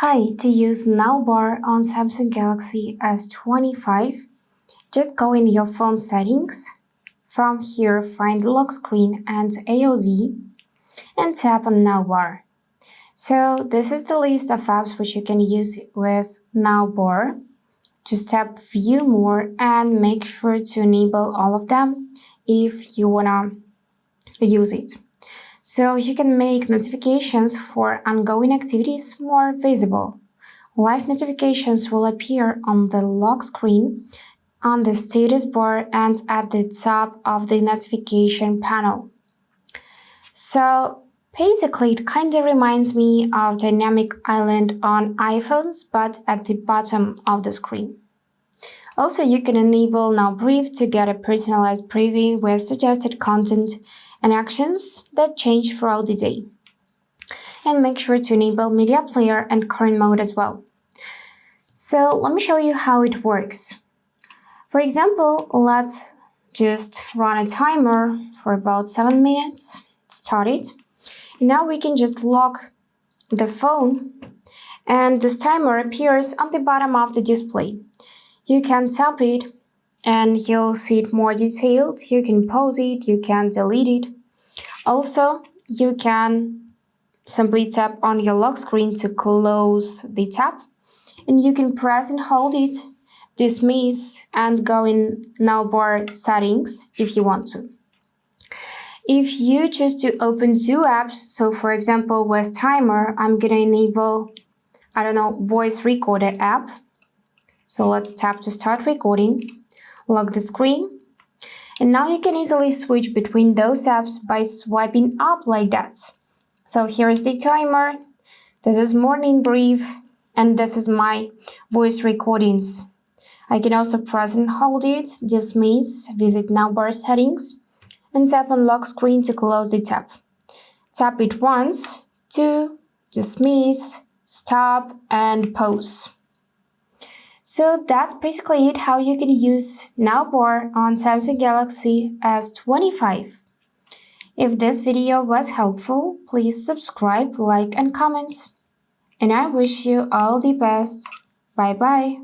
Hi, to use Now Bar on Samsung Galaxy S25, just go in your phone settings. From here, find lock screen and AOZ and tap on Now Bar. So this is the list of apps which you can use with Now Bar. Just tap View More and make sure to enable all of them if you wanna use it. So you can make notifications for ongoing activities more visible. Live notifications will appear on the lock screen, on the status bar, and at the top of the notification panel. So basically, it kind of reminds me of Dynamic Island on iPhones, but at the bottom of the screen. Also, you can enable Now Brief to get a personalized preview with suggested content and actions that change throughout the day. And make sure to enable Media Player and Current Mode as well. So let me show you how it works. For example, let's just run a timer for about 7 minutes. Start it. And now we can just lock the phone and this timer appears on the bottom of the display. You can tap it and you'll see it more detailed. You can pause it, you can delete it. Also, you can simply tap on your lock screen to close the tab. And you can press and hold it, dismiss, and go in Now Bar settings if you want to. If you choose to open two apps, so for example with timer, I'm gonna enable, voice recorder app. So let's tap to start recording, lock the screen, and now you can easily switch between those apps by swiping up like that. So here's the timer, this is morning brief, and this is my voice recordings. I can also press and hold it, dismiss, visit Now Bar settings, and tap on lock screen to close the tab. Tap it once to dismiss, stop, and pause. So that's basically it, how you can use Now Bar on Samsung Galaxy S25. If this video was helpful, please subscribe, like, and comment. And I wish you all the best. Bye bye.